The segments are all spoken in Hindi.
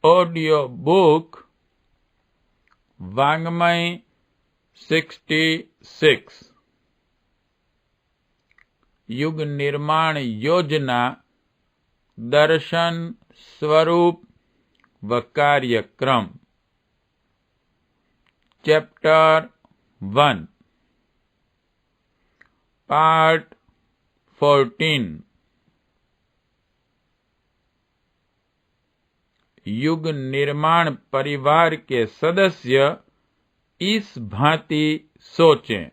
ऑडियो बुक वाङ्मय 66 युग निर्माण योजना दर्शन स्वरूप व कार्यक्रम चैप्टर 1 पार्ट 14 युग निर्माण परिवार के सदस्य इस भांति सोचें।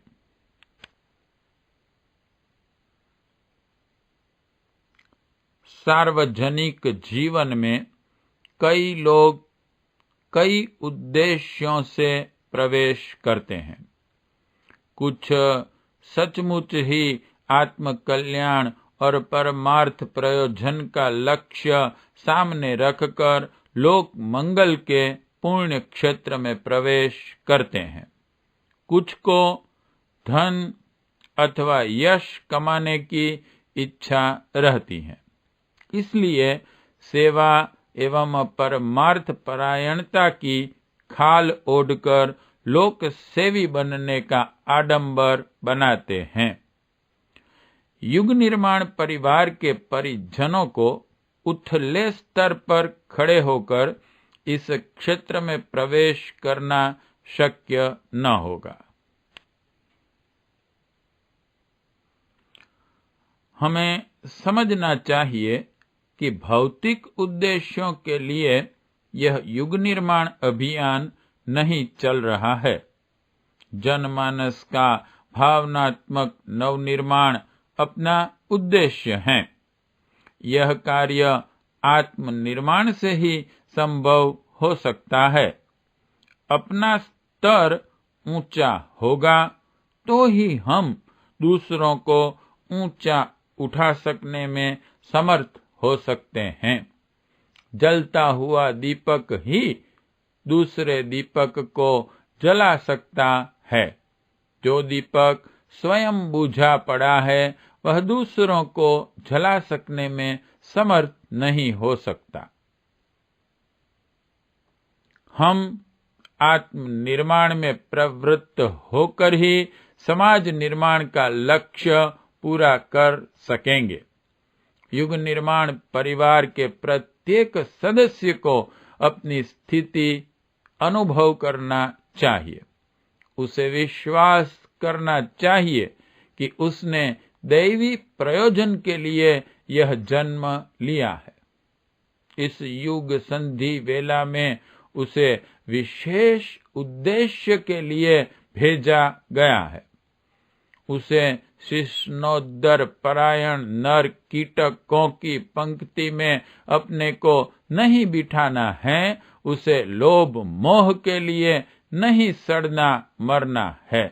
सार्वजनिक जीवन में कई लोग कई उद्देश्यों से प्रवेश करते हैं। कुछ सचमुच ही आत्म कल्याण और परमार्थ प्रयोजन का लक्ष्य सामने रखकर लोक मंगल के पुण्य क्षेत्र में प्रवेश करते हैं। कुछ को धन अथवा यश कमाने की इच्छा रहती है, इसलिए सेवा एवं परमार्थ परायणता की खाल ओढ़कर लोक सेवी बनने का आडंबर बनाते हैं। युग निर्माण परिवार के परिजनों को उथले स्तर पर खड़े होकर इस क्षेत्र में प्रवेश करना शक्य न होगा। हमें समझना चाहिए कि भौतिक उद्देश्यों के लिए यह युग निर्माण अभियान नहीं चल रहा है। जनमानस का भावनात्मक नवनिर्माण अपना उद्देश्य है। यह कार्य आत्मनिर्माण से ही संभव हो सकता है। अपना स्तर ऊंचा होगा तो ही हम दूसरों को ऊंचा उठा सकने में समर्थ हो सकते हैं। जलता हुआ दीपक ही दूसरे दीपक को जला सकता है। जो दीपक स्वयं बुझा पड़ा है वह दूसरों को जला सकने में समर्थ नहीं हो सकता। हम आत्मनिर्माण में प्रवृत्त होकर ही समाज निर्माण का लक्ष्य पूरा कर सकेंगे। युग निर्माण परिवार के प्रत्येक सदस्य को अपनी स्थिति अनुभव करना चाहिए। उसे विश्वास करना चाहिए कि उसने दैवी प्रयोजन के लिए यह जन्म लिया है। इस युग संधि वेला में उसे विशेष उद्देश्य के लिए भेजा गया है। उसे शिष्णोद्धर परायण नर कीटकों की पंक्ति में अपने को नहीं बिठाना है। उसे लोभ मोह के लिए नहीं सड़ना मरना है।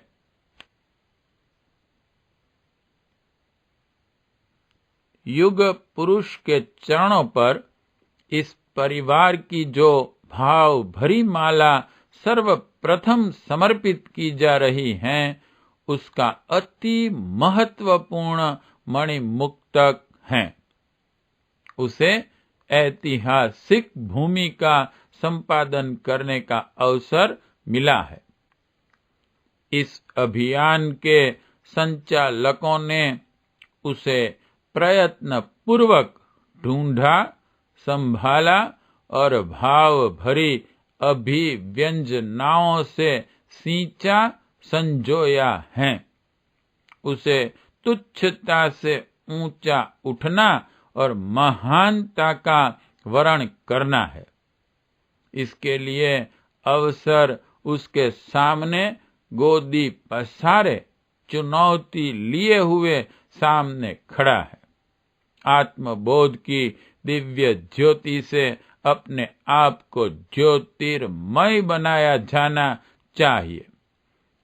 युग पुरुष के चरणों पर इस परिवार की जो भाव भरी माला सर्वप्रथम समर्पित की जा रही है, उसका अति महत्वपूर्ण मणिमुक्तक है। उसे ऐतिहासिक भूमि का संपादन करने का अवसर मिला है। इस अभियान के संचालकों ने उसे प्रयत्न पूर्वक ढूंढा, संभाला और भाव भरी अभिव्यंजनाओं से सींचा संजोया है। उसे तुच्छता से ऊंचा उठना और महानता का वरण करना है। इसके लिए अवसर उसके सामने गोदी पसारे चुनौती लिए हुए सामने खड़ा है। आत्मबोध की दिव्य ज्योति से अपने आप को ज्योतिर्मय बनाया जाना चाहिए।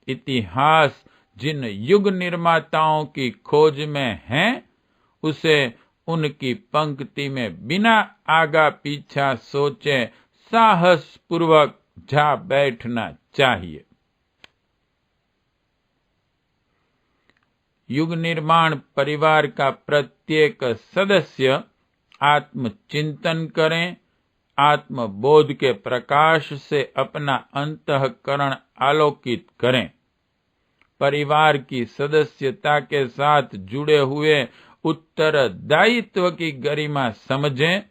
इतिहास जिन युग निर्माताओं की खोज में है, उसे उनकी पंक्ति में बिना आगा पीछा सोचे साहस पूर्वक जा बैठना चाहिए। युग निर्माण परिवार का प्रत्येक सदस्य आत्मचिंतन करें, आत्मबोध के प्रकाश से अपना अंतःकरण आलोकित करें। परिवार की सदस्यता के साथ जुड़े हुए उत्तरदायित्व की गरिमा समझें,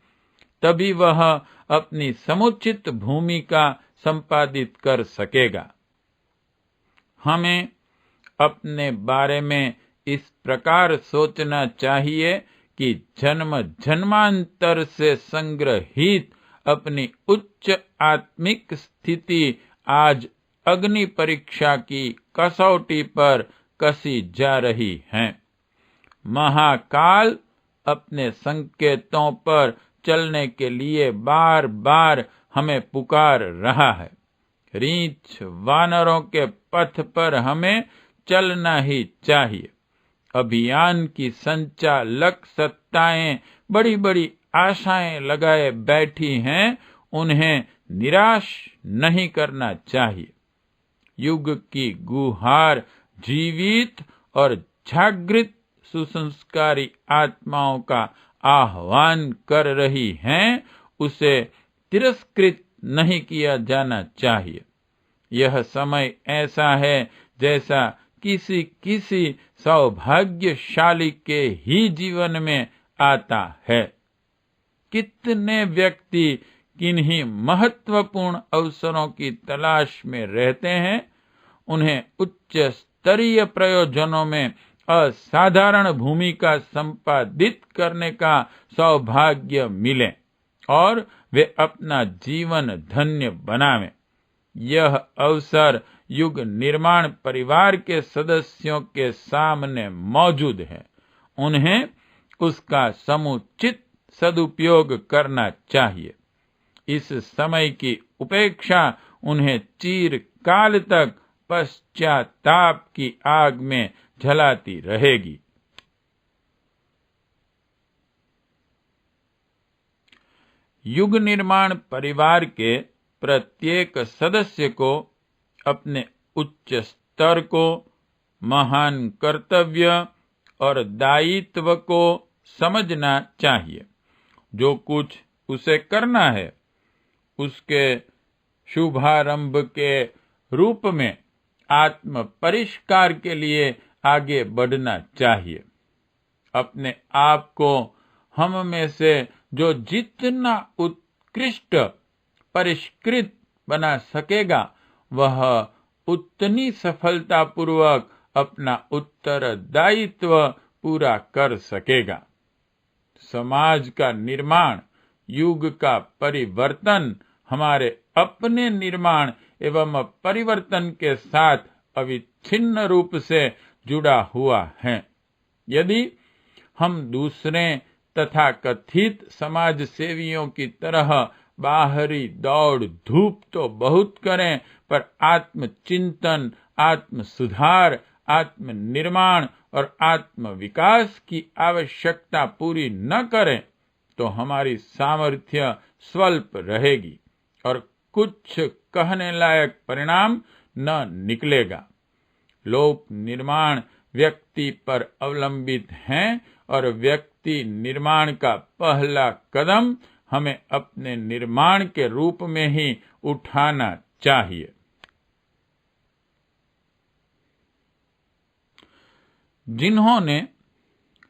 तभी वह अपनी समुचित भूमिका संपादित कर सकेगा। हमें अपने बारे में इस प्रकार सोचना चाहिए कि जन्म जन्मांतर से संग्रहित अपनी उच्च आत्मिक स्थिति आज अग्नि परीक्षा की कसौटी पर कसी जा रही है। महाकाल अपने संकेतों पर चलने के लिए बार बार हमें पुकार रहा है। रीछ वानरों के पथ पर हमें चलना ही चाहिए। अभियान की संचालक सत्ताएं बड़ी बड़ी आशाएं लगाए बैठी हैं, उन्हें निराश नहीं करना चाहिए। युग की गुहार जीवित और जागृत सुसंस्कारी आत्माओं का आह्वान कर रही हैं, उसे तिरस्कृत नहीं किया जाना चाहिए। यह समय ऐसा है जैसा किसी किसी सौभाग्यशाली के ही जीवन में आता है। कितने व्यक्ति किन्हीं महत्वपूर्ण अवसरों की तलाश में रहते हैं, उन्हें उच्च स्तरीय प्रयोजनों में असाधारण भूमिका संपादित करने का सौभाग्य मिले और वे अपना जीवन धन्य बनावें। यह अवसर युग निर्माण परिवार के सदस्यों के सामने मौजूद है। उन्हें उसका समुचित सदुपयोग करना चाहिए। इस समय की उपेक्षा उन्हें चिरकाल तक पश्चाताप की आग में जलाती रहेगी। युग निर्माण परिवार के प्रत्येक सदस्य को अपने उच्च स्तर को, महान कर्तव्य और दायित्व को समझना चाहिए। जो कुछ उसे करना है, उसके शुभारंभ के रूप में आत्म परिष्कार के लिए आगे बढ़ना चाहिए। अपने आप को हम में से जो जितना उत्कृष्ट परिष्कृत बना सकेगा, वह उतनी सफलतापूर्वक अपना उत्तरदायित्व पूरा कर सकेगा। समाज का निर्माण, युग का परिवर्तन हमारे अपने निर्माण एवं परिवर्तन के साथ अविच्छिन्न रूप से जुड़ा हुआ है। यदि हम दूसरे तथा कथित समाज सेवियों की तरह बाहरी दौड़ धूप तो बहुत करें, पर आत्म चिंतन, आत्म सुधार, आत्म निर्माण और आत्म विकास की आवश्यकता पूरी न करें, तो हमारी सामर्थ्य स्वल्प रहेगी और कुछ कहने लायक परिणाम न निकलेगा। लोक निर्माण व्यक्ति पर अवलंबित हैं और व्यक्ति निर्माण का पहला कदम हमें अपने निर्माण के रूप में ही उठाना चाहिए। जिन्होंने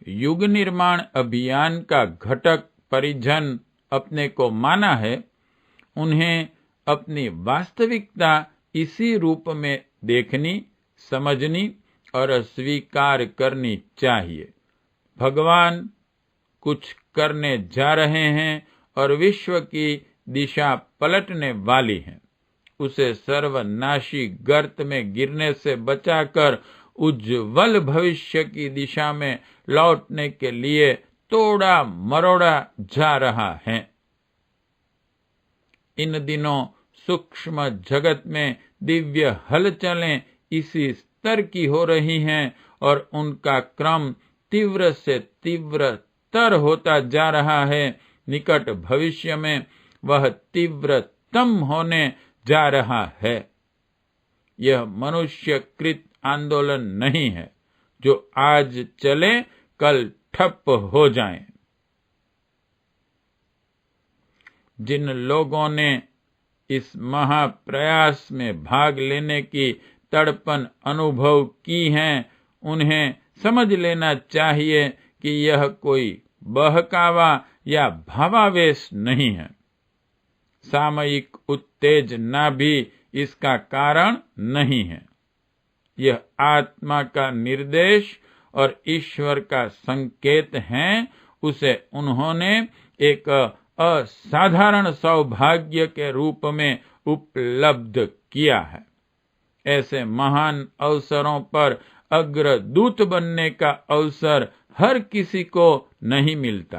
युग निर्माण अभियान का घटक परिजन अपने को माना है, उन्हें अपनी वास्तविकता इसी रूप में देखनी, समझनी और स्वीकार करनी चाहिए। भगवान कुछ करने जा रहे हैं और विश्व की दिशा पलटने वाली है। उसे सर्वनाशी गर्त में गिरने से बचाकर उज्जवल भविष्य की दिशा में लौटने के लिए तोड़ा मरोड़ा जा रहा है। इन दिनों सूक्ष्म जगत में दिव्य हलचलें इसी स्तर की हो रही हैं और उनका क्रम तीव्र से तीव्रतर होता जा रहा है। निकट भविष्य में वह तीव्रतम होने जा रहा है। यह मनुष्यकृत आंदोलन नहीं है जो आज चले कल ठप हो जाए। जिन लोगों ने इस महाप्रयास में भाग लेने की तड़पन अनुभव की हैं, उन्हें समझ लेना चाहिए कि यह कोई बहकावा या भावावेश नहीं है। सामयिक उत्तेजना भी इसका कारण नहीं है। यह आत्मा का निर्देश और ईश्वर का संकेत है। उसे उन्होंने एक असाधारण सौभाग्य के रूप में उपलब्ध किया है। ऐसे महान अवसरों पर अग्रदूत बनने का अवसर हर किसी को नहीं मिलता।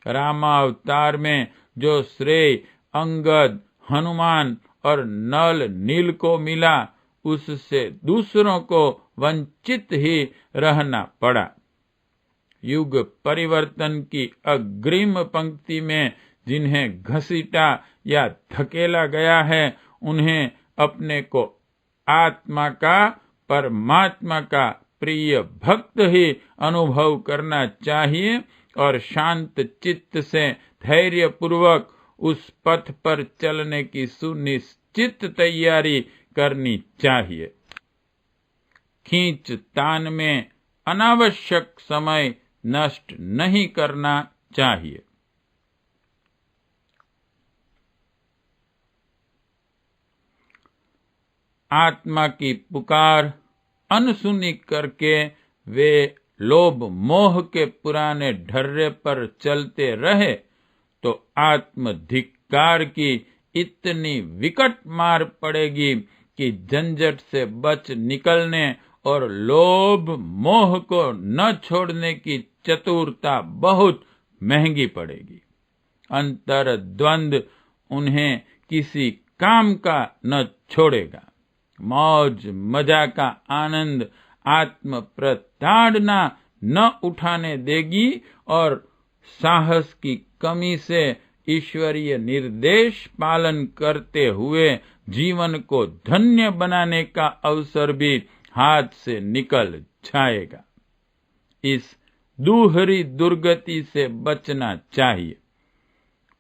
रामावतार में जो श्रेय अंगद, हनुमान और नल नील को मिला, उससे दूसरों को वंचित ही रहना पड़ा। युग परिवर्तन की अग्रिम पंक्ति में जिन्हें घसीटा या धकेला गया है, उन्हें अपने को आत्मा का, परमात्मा का प्रिय भक्त ही अनुभव करना चाहिए और शांत चित्त से धैर्यपूर्वक उस पथ पर चलने की सुनिश्चित तैयारी करनी चाहिए। खींचतान में अनावश्यक समय नष्ट नहीं करना चाहिए। आत्मा की पुकार अनसुनी करके वे लोभ मोह के पुराने ढर्रे पर चलते रहे तो आत्मधिक्कार की इतनी विकट मार पड़ेगी कि झंझट से बच निकलने और लोभ मोह को न छोड़ने की चतुरता बहुत महंगी पड़ेगी। अंतर द्वंद उन्हें किसी काम का न छोड़ेगा। मौज मजा का आनंद आत्म प्रताड़ना न उठाने देगी और साहस की कमी से ईश्वरीय निर्देश पालन करते हुए जीवन को धन्य बनाने का अवसर भी हाथ से निकल जाएगा। इस दूहरी दुर्गति से बचना चाहिए।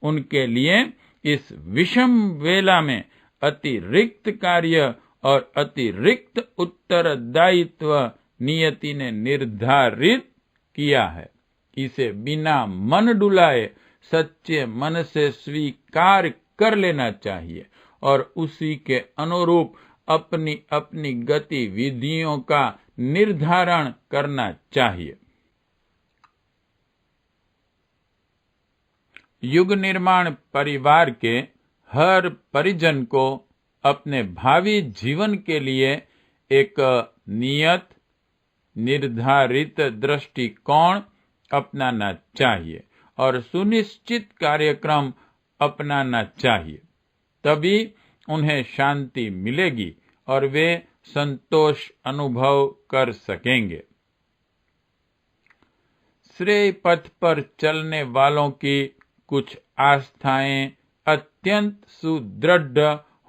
उनके लिए इस विषम वेला में अतिरिक्त कार्य और अतिरिक्त उत्तरदायित्व नियति ने निर्धारित किया है। इसे बिना मन डुलाए सच्चे मन से स्वीकार कर लेना चाहिए और उसी के अनुरूप अपनी अपनी गतिविधियों का निर्धारण करना चाहिए। युग निर्माण परिवार के हर परिजन को अपने भावी जीवन के लिए एक नियत निर्धारित दृष्टिकोण अपनाना चाहिए और सुनिश्चित कार्यक्रम अपनाना चाहिए। तभी उन्हें शांति मिलेगी और वे संतोष अनुभव कर सकेंगे। श्रेय पथ पर चलने वालों की कुछ आस्थाएं अत्यंत सुदृढ़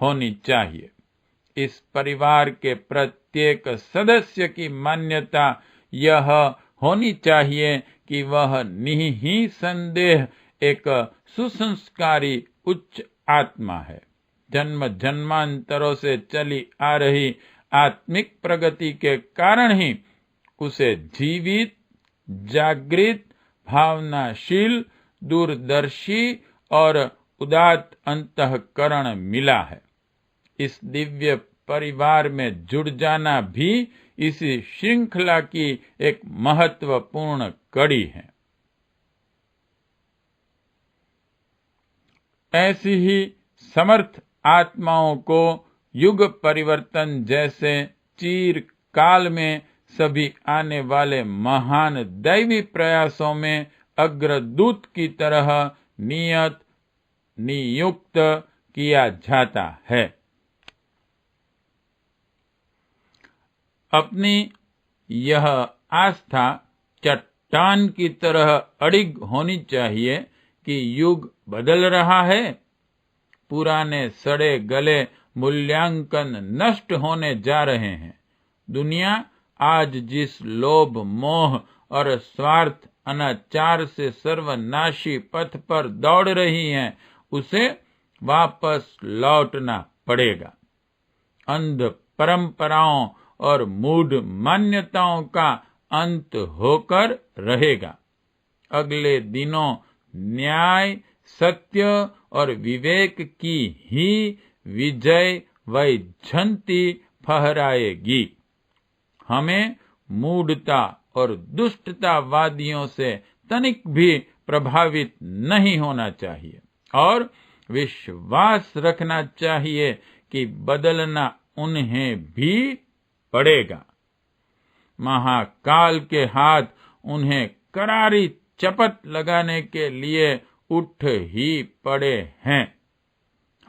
होनी चाहिए। इस परिवार के प्रत्येक सदस्य की मान्यता यह होनी चाहिए कि वह निःसंदेह एक सुसंस्कारी उच्च आत्मा है। जन्म जन्मांतरों से चली आ रही आत्मिक प्रगति के कारण ही उसे जीवित, जागृत, भावनाशील, दूरदर्शी और उदात्त अंतःकरण मिला है। इस दिव्य परिवार में जुड़ जाना भी इसी श्रृंखला की एक महत्वपूर्ण कड़ी है। ऐसी ही समर्थ आत्माओं को युग परिवर्तन जैसे चिरकाल में सभी आने वाले महान दैवी प्रयासों में अग्रदूत की तरह नियुक्त किया जाता है। अपनी यह आस्था चट्टान की तरह अडिग होनी चाहिए कि युग बदल रहा है। पुराने सड़े गले मूल्यांकन नष्ट होने जा रहे हैं। दुनिया आज जिस लोभ, मोह और स्वार्थ, अनाचार से सर्वनाशी पथ पर दौड़ रही है, उसे वापस लौटना पड़ेगा। अंध परंपराओं और मूढ़ मान्यताओं का अंत होकर रहेगा। अगले दिनों न्याय, सत्य और विवेक की ही विजय वैजयंती फहराएगी। हमें मूढ़ता और दुष्टतावादियों से तनिक भी प्रभावित नहीं होना चाहिए और विश्वास रखना चाहिए कि बदलना उन्हें भी पड़ेगा। महाकाल के हाथ उन्हें करारी चपत लगाने के लिए उठ ही पड़े हैं।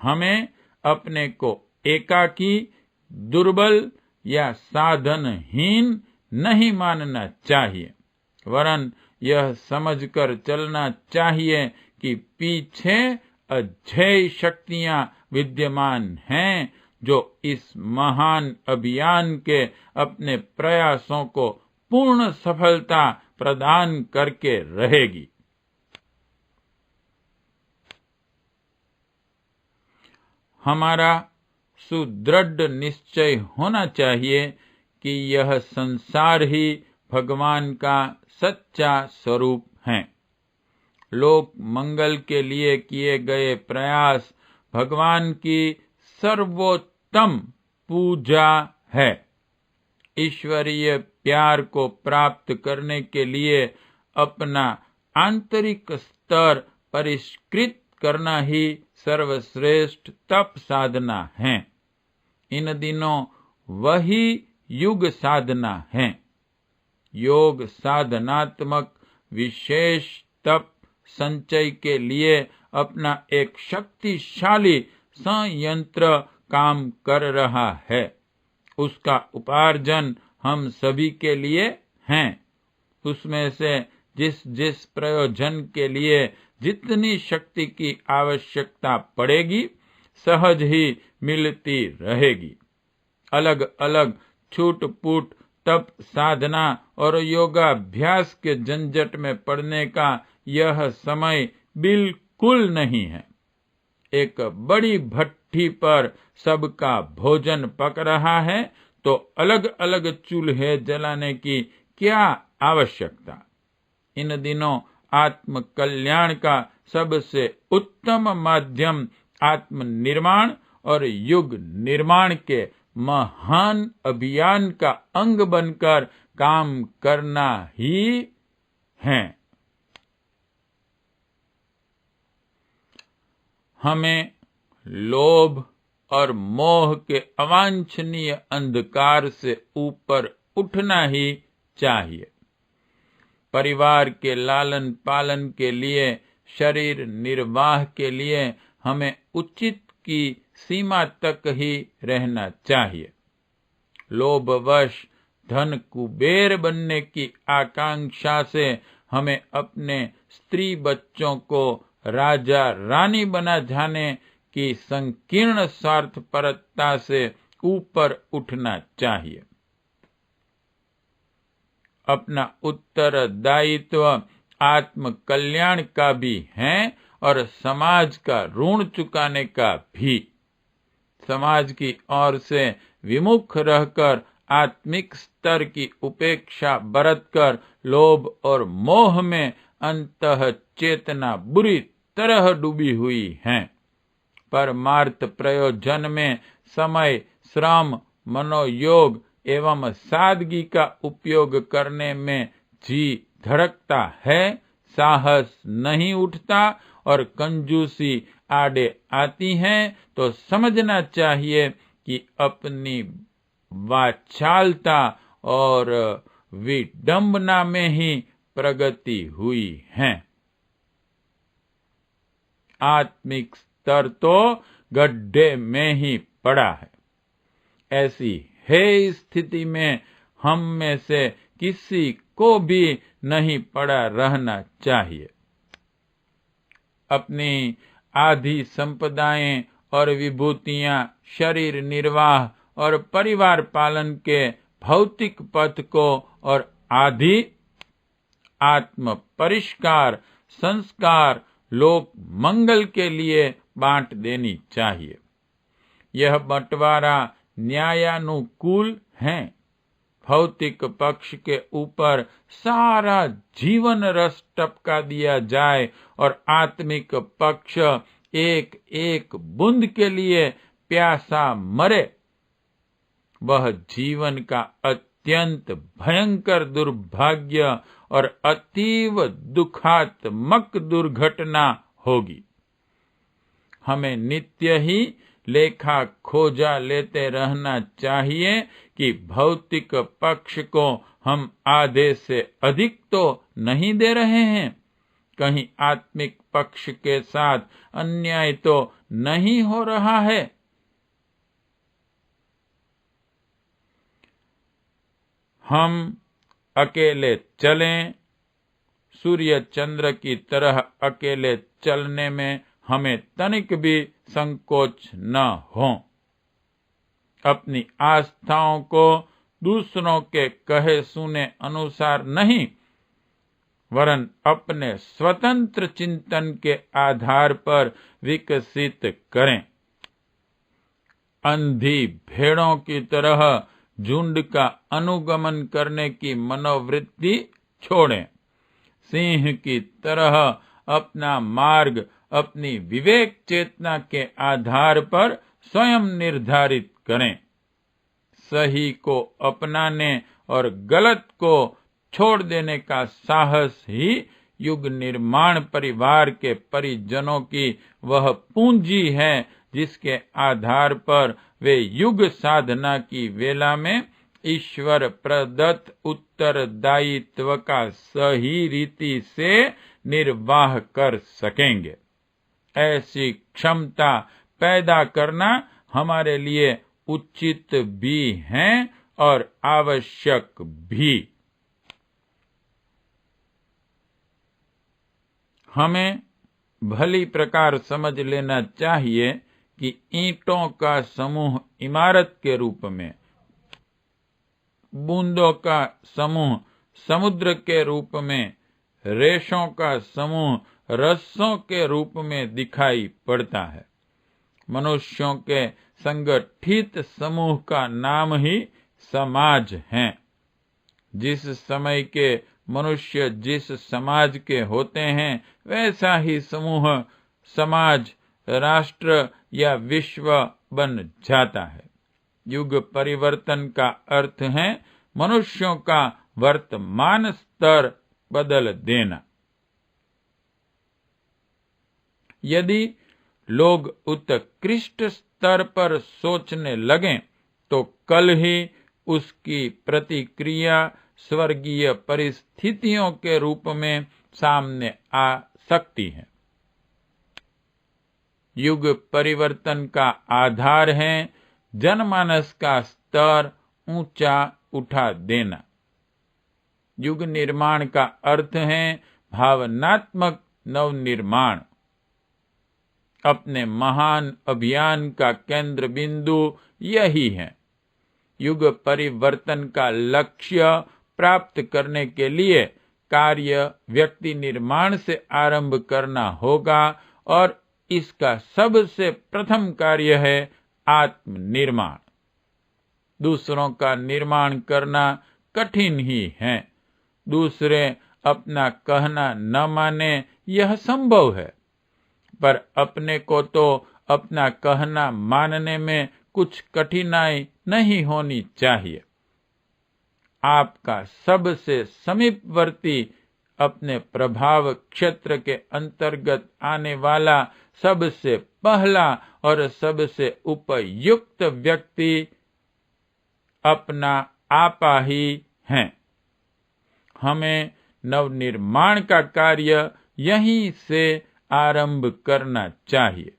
हमें अपने को एकाकी, दुर्बल या साधनहीन नहीं मानना चाहिए, वरन यह समझकर चलना चाहिए कि पीछे अजेय शक्तियां विद्यमान हैं जो इस महान अभियान के अपने प्रयासों को पूर्ण सफलता प्रदान करके रहेगी। हमारा सुदृढ़ निश्चय होना चाहिए कि यह संसार ही भगवान का सच्चा स्वरूप है। लोक मंगल के लिए किए गए प्रयास भगवान की सर्वोत्तम पूजा है। ईश्वरीय प्यार को प्राप्त करने के लिए अपना आंतरिक स्तर परिष्कृत करना ही सर्वश्रेष्ठ तप साधना है। इन दिनों वही युग साधना है। योग साधनात्मक विशेष तप संचय के लिए अपना एक शक्तिशाली संयंत्र काम कर रहा है। उसका उपार्जन हम सभी के लिए है। उसमें से जिस जिस प्रयोजन के लिए जितनी शक्ति की आवश्यकता पड़ेगी सहज ही मिलती रहेगी। अलग अलग छूट-फूट तप साधना और योगाभ्यास के झंझट में पड़ने का यह समय बिल्कुल नहीं है। एक बड़ी भट्ठी पर सबका भोजन पक रहा है तो अलग अलग चूल्हे जलाने की क्या आवश्यकता। इन दिनों आत्म कल्याण का सबसे उत्तम माध्यम आत्म निर्माण और युग निर्माण के महान अभियान का अंग बनकर काम करना ही है। हमें लोभ और मोह के अवांछनीय अंधकार से ऊपर उठना ही चाहिए। परिवार के लालन पालन के लिए, शरीर निर्वाह के लिए हमें उचित की सीमा तक ही रहना चाहिए। लोभवश धन कुबेर बनने की आकांक्षा से हमें अपने स्त्री बच्चों को राजा रानी बना जाने की संकीर्ण स्वार्थपरता से ऊपर उठना चाहिए। अपना उत्तरदायित्व आत्म कल्याण का भी है और समाज का ऋण चुकाने का भी। समाज की ओर से विमुख रहकर आत्मिक स्तर की उपेक्षा बरतकर लोभ और मोह में अंतः चेतना बुरी तरह डूबी हुई है। परमार्थ प्रयोजन में समय, श्रम, मनोयोग एवं सादगी का उपयोग करने में जी धड़कता है, साहस नहीं उठता और कंजूसी आड़े आती है तो समझना चाहिए कि अपनी वाचालता और विडंबना में ही प्रगति हुई है। आत्मिक स्तर तो गड्ढे में ही पड़ा है। ऐसी है स्थिति में हम में से किसी को भी नहीं पड़ा रहना चाहिए। अपनी आधी संपदाएं और विभूतियां, शरीर निर्वाह और परिवार पालन के भौतिक पथ को और आधी आत्म परिष्कार, संस्कार, लोक मंगल के लिए बांट देनी चाहिए। यह बंटवारा न्यायानुकूल है। भौतिक पक्ष के ऊपर सारा जीवन रस टपका दिया जाए और आत्मिक पक्ष एक एक बूंद के लिए प्यासा मरे, वह जीवन का अत्यंत भयंकर दुर्भाग्य और अतीव दुखात्मक दुर्घटना होगी। हमें नित्य ही लेखा खोजा लेते रहना चाहिए कि भौतिक पक्ष को हम आधे से अधिक तो नहीं दे रहे हैं, कहीं आत्मिक पक्ष के साथ अन्याय तो नहीं हो रहा है। हम अकेले चलें, सूर्य चंद्र की तरह अकेले चलने में हमें तनिक भी संकोच न हो। अपनी आस्थाओं को दूसरों के कहे सुने अनुसार नहीं, वरन अपने स्वतंत्र चिंतन के आधार पर विकसित करें। अंधी भेड़ों की तरह झुंड का अनुगमन करने की मनोवृत्ति छोड़ें। सिंह की तरह अपना मार्ग अपनी विवेक चेतना के आधार पर स्वयं निर्धारित करें। सही को अपनाने और गलत को छोड़ देने का साहस ही युग निर्माण परिवार के परिजनों की वह पूंजी है जिसके आधार पर वे युग साधना की वेला में ईश्वर प्रदत्त उत्तरदायित्व का सही रीति से निर्वाह कर सकेंगे। ऐसी क्षमता पैदा करना हमारे लिए उचित भी है और आवश्यक भी। हमें भली प्रकार समझ लेना चाहिए कि ईंटों का समूह इमारत के रूप में, बूंदों का समूह समुद्र के रूप में, रेशों का समूह रस्सों के रूप में दिखाई पड़ता है। मनुष्यों के संगठित समूह का नाम ही समाज है। जिस समय के मनुष्य जिस समाज के होते हैं, वैसा ही समूह समाज, राष्ट्र या विश्व बन जाता है। युग परिवर्तन का अर्थ है मनुष्यों का वर्तमान स्तर बदल देना। यदि लोग उत्कृष्ट स्तर पर सोचने लगें तो कल ही उसकी प्रतिक्रिया स्वर्गीय परिस्थितियों के रूप में सामने आ सकती है। युग परिवर्तन का आधार है जनमानस का स्तर ऊंचा उठा देना। युग निर्माण का अर्थ है भावनात्मक नवनिर्माण। अपने महान अभियान का केंद्र बिंदु यही है। युग परिवर्तन का लक्ष्य प्राप्त करने के लिए कार्य व्यक्ति निर्माण से आरंभ करना होगा और इसका सबसे प्रथम कार्य है आत्मनिर्माण। दूसरों का निर्माण करना कठिन ही है। दूसरे अपना कहना न माने यह संभव है, पर अपने को तो अपना कहना मानने में कुछ कठिनाई नहीं होनी चाहिए। आपका सबसे समीपवर्ती, अपने प्रभाव क्षेत्र के अंतर्गत आने वाला सबसे पहला और सबसे उपयुक्त व्यक्ति अपना आपा ही है। हमें नवनिर्माण का कार्य यहीं से आरंभ करना चाहिए।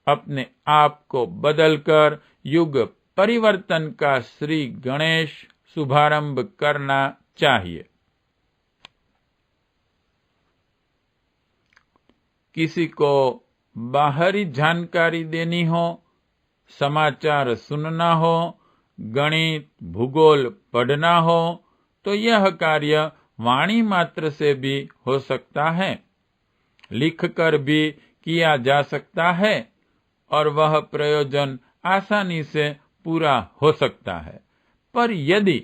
अपने आप को बदलकर युग परिवर्तन का श्री गणेश शुभारंभ करना चाहिए। किसी को बाहरी जानकारी देनी हो, समाचार सुनना हो, गणित भूगोल पढ़ना हो, तो यह कार्य वाणी मात्र से भी हो सकता है। लिखकर भी किया जा सकता है और वह प्रयोजन आसानी से पूरा हो सकता है। पर यदि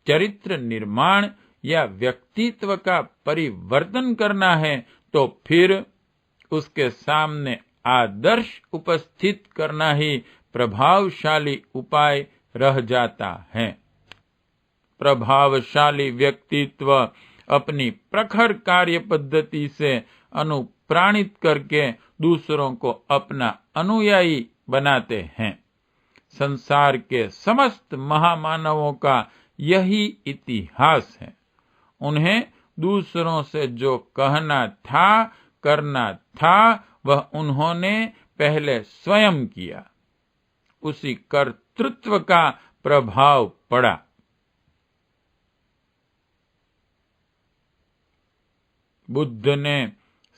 चरित्र निर्माण या व्यक्तित्व का परिवर्तन करना है तो फिर उसके सामने आदर्श उपस्थित करना ही प्रभावशाली उपाय रह जाता है। प्रभावशाली व्यक्तित्व अपनी प्रखर कार्य पद्धति से अनुप्राणित करके दूसरों को अपना अनुयायी बनाते हैं। संसार के समस्त महामानवों का यही इतिहास है। उन्हें दूसरों से जो कहना था, करना था, वह उन्होंने पहले स्वयं किया। उसी कर्तृत्व का प्रभाव पड़ा। बुद्ध ने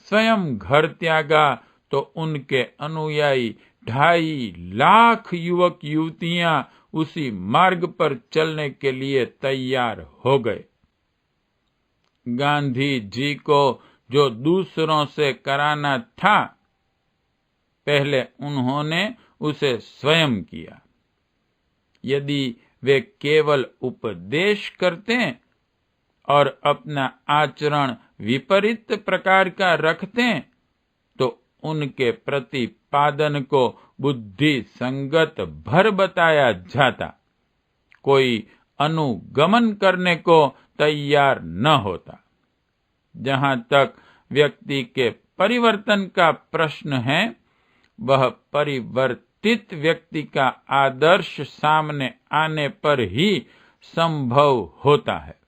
स्वयं घर त्यागा तो उनके अनुयायी 2.5 लाख युवक युवतियां उसी मार्ग पर चलने के लिए तैयार हो गए। गांधी जी को जो दूसरों से कराना था, पहले उन्होंने उसे स्वयं किया। यदि वे केवल उपदेश करते और अपना आचरण विपरीत प्रकार का रखते तो उनके प्रतिपादन को बुद्धि संगत भर बताया जाता। कोई अनुगमन करने को तैयार न होता। जहां तक व्यक्ति के परिवर्तन का प्रश्न है, वह परिवर्तित व्यक्ति का आदर्श सामने आने पर ही संभव होता है।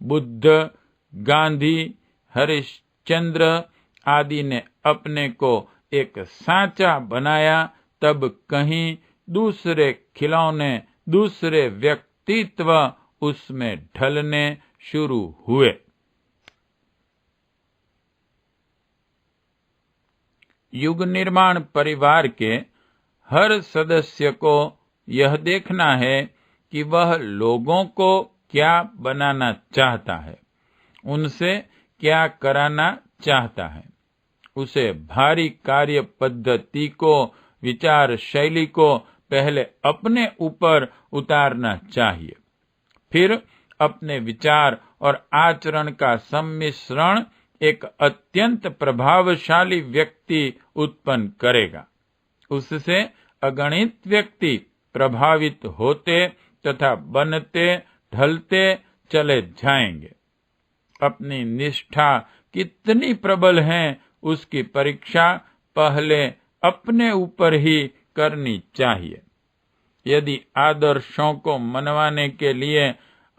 बुद्ध, गांधी, हरिश्चंद्र आदि ने अपने को एक सांचा बनाया, तब कहीं दूसरे खिलौने, दूसरे व्यक्तित्व उसमें ढलने शुरू हुए। युग निर्माण परिवार के हर सदस्य को यह देखना है कि वह लोगों को क्या बनाना चाहता है, उनसे क्या कराना चाहता है। उसे भारी कार्य पद्धति को, विचार शैली को पहले अपने ऊपर उतारना चाहिए। फिर अपने विचार और आचरण का सम्मिश्रण एक अत्यंत प्रभावशाली व्यक्ति उत्पन्न करेगा। उससे अगणित व्यक्ति प्रभावित होते तथा बनते, ढलते चले जाएंगे। अपनी निष्ठा कितनी प्रबल है, उसकी परीक्षा पहले अपने ऊपर ही करनी चाहिए। यदि आदर्शों को मनवाने के लिए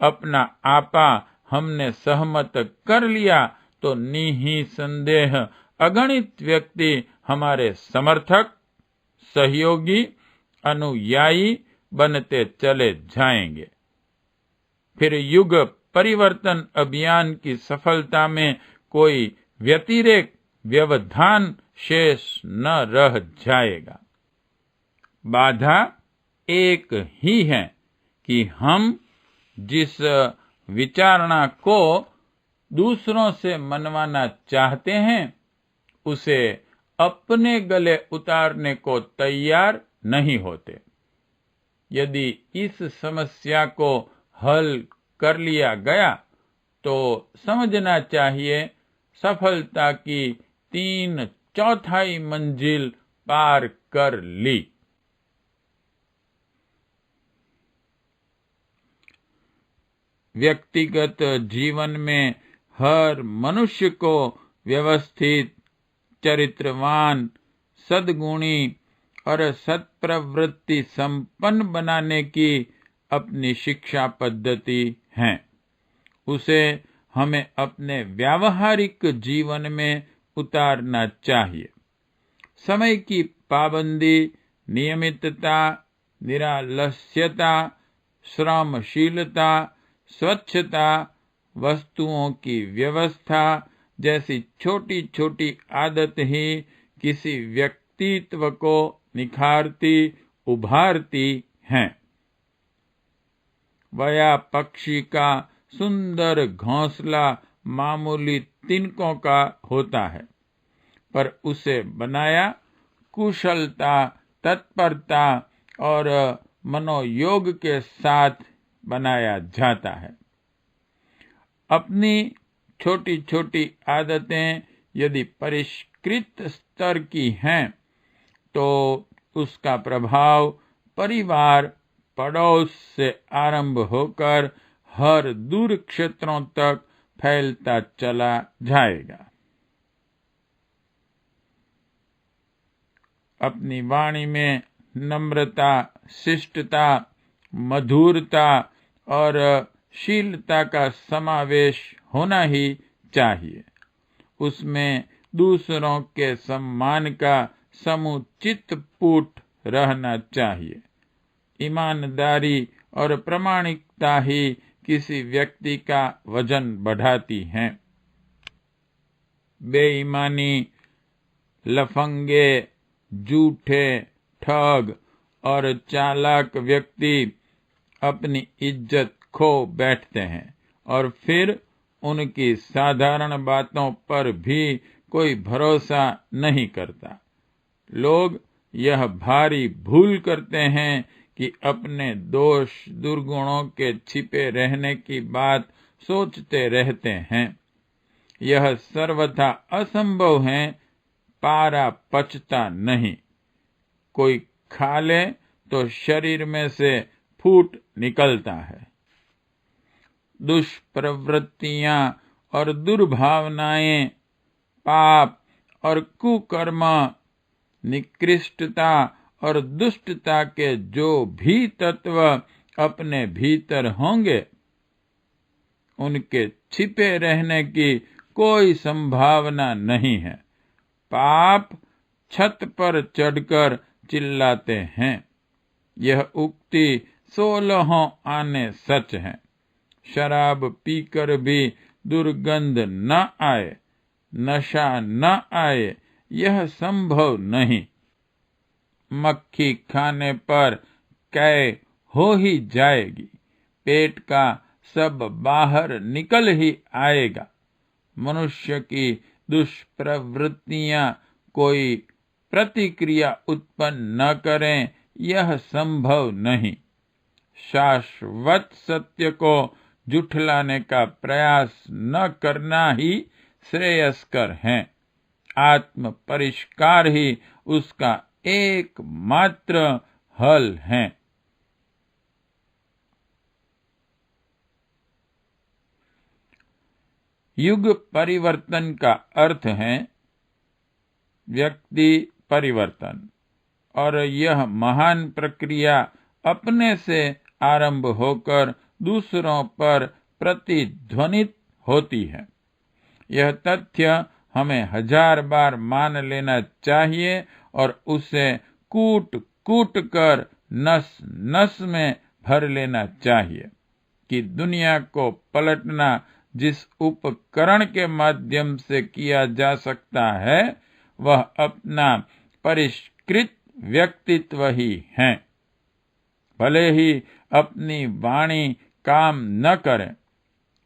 अपना आपा हमने सहमत कर लिया तो निःसंदेह अगणित व्यक्ति हमारे समर्थक, सहयोगी, अनुयायी बनते चले जाएंगे। फिर युग परिवर्तन अभियान की सफलता में कोई व्यतिरेक व्यवधान शेष न रह जाएगा। बाधा एक ही है कि हम जिस विचारणा को दूसरों से मनवाना चाहते हैं, उसे अपने गले उतारने को तैयार नहीं होते। यदि इस समस्या को हल कर लिया गया तो समझना चाहिए सफलता की 3/4 मंजिल पार कर ली। व्यक्तिगत जीवन में हर मनुष्य को व्यवस्थित, चरित्रवान, सद्गुणी और सत्प्रवृत्ति संपन्न बनाने की अपनी शिक्षा पद्धति है। उसे हमें अपने व्यावहारिक जीवन में उतारना चाहिए। समय की पाबंदी, नियमितता, निरालस्यता, श्रमशीलता, स्वच्छता, वस्तुओं की व्यवस्था जैसी छोटी छोटी आदत ही किसी व्यक्तित्व को निखारती, उभारती हैं। वया पक्षी का सुंदर घोंसला मामूली तिनकों का होता है, पर उसे बनाया कुशलता, तत्परता और मनोयोग के साथ बनाया जाता है। अपनी छोटी छोटी आदतें यदि परिष्कृत स्तर की हैं तो उसका प्रभाव परिवार, पड़ोस से आरंभ होकर हर दूर क्षेत्रों तक फैलता चला जाएगा। अपनी वाणी में नम्रता, शिष्टता, मधुरता और शीलता का समावेश होना ही चाहिए। उसमें दूसरों के सम्मान का समुचित पुट रहना चाहिए। ईमानदारी और प्रामाणिकता ही किसी व्यक्ति का वजन बढ़ाती है। बेईमानी, लफंगे, झूठे, ठग और चालाक व्यक्ति अपनी इज्जत खो बैठते हैं और फिर उनकी साधारण बातों पर भी कोई भरोसा नहीं करता। लोग यह भारी भूल करते हैं कि अपने दोष दुर्गुणों के छिपे रहने की बात सोचते रहते हैं। यह सर्वथा असंभव है, पारा पचता नहीं। कोई खा ले तो शरीर में से फूट निकलता है। दुष्प्रवृत्तियां और दुर्भावनाएं, पाप और कुकर्म, निकृष्टता और दुष्टता के जो भी तत्व अपने भीतर होंगे, उनके छिपे रहने की कोई संभावना नहीं है। पाप छत पर चढ़कर चिल्लाते हैं। यह उक्ति 16 आने सच है। शराब पीकर भी दुर्गंध न आए, नशा न आए, यह संभव नहीं। मक्खी खाने पर कै हो ही जाएगी, पेट का सब बाहर निकल ही आएगा। मनुष्य की दुष्प्रवृत्तियां कोई प्रतिक्रिया उत्पन्न न करें, यह संभव नहीं। शाश्वत सत्य को जुठलाने का प्रयास न करना ही श्रेयस्कर है। आत्म परिष्कार ही उसका एकमात्र हल है। युग परिवर्तन का अर्थ है व्यक्ति परिवर्तन, और यह महान प्रक्रिया अपने से आरंभ होकर दूसरों पर प्रतिध्वनित होती है। यह तथ्य हमें 1000 बार मान लेना चाहिए और उसे कूट कूट कर नस नस में भर लेना चाहिए कि दुनिया को पलटना जिस उपकरण के माध्यम से किया जा सकता है, वह अपना परिष्कृत व्यक्तित्व ही है। भले ही अपनी वाणी काम न करे,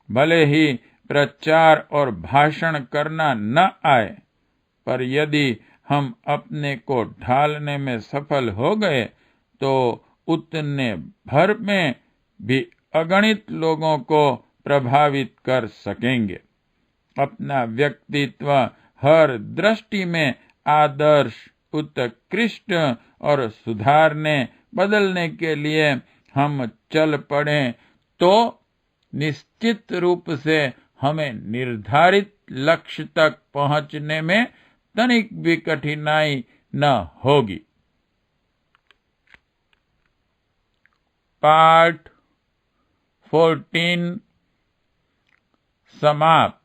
भले ही प्रचार और भाषण करना न आए, पर यदि हम अपने को ढालने में सफल हो गए तो उतने भर में भी अगणित लोगों को प्रभावित कर सकेंगे। अपना व्यक्तित्व हर दृष्टि में आदर्श, उत्कृष्ट और सुधारने बदलने के लिए हम चल पड़े तो निश्चित रूप से हमें निर्धारित लक्ष्य तक पहुंचने में तनिक भी कठिनाई न होगी। पार्ट 14 समाप्त।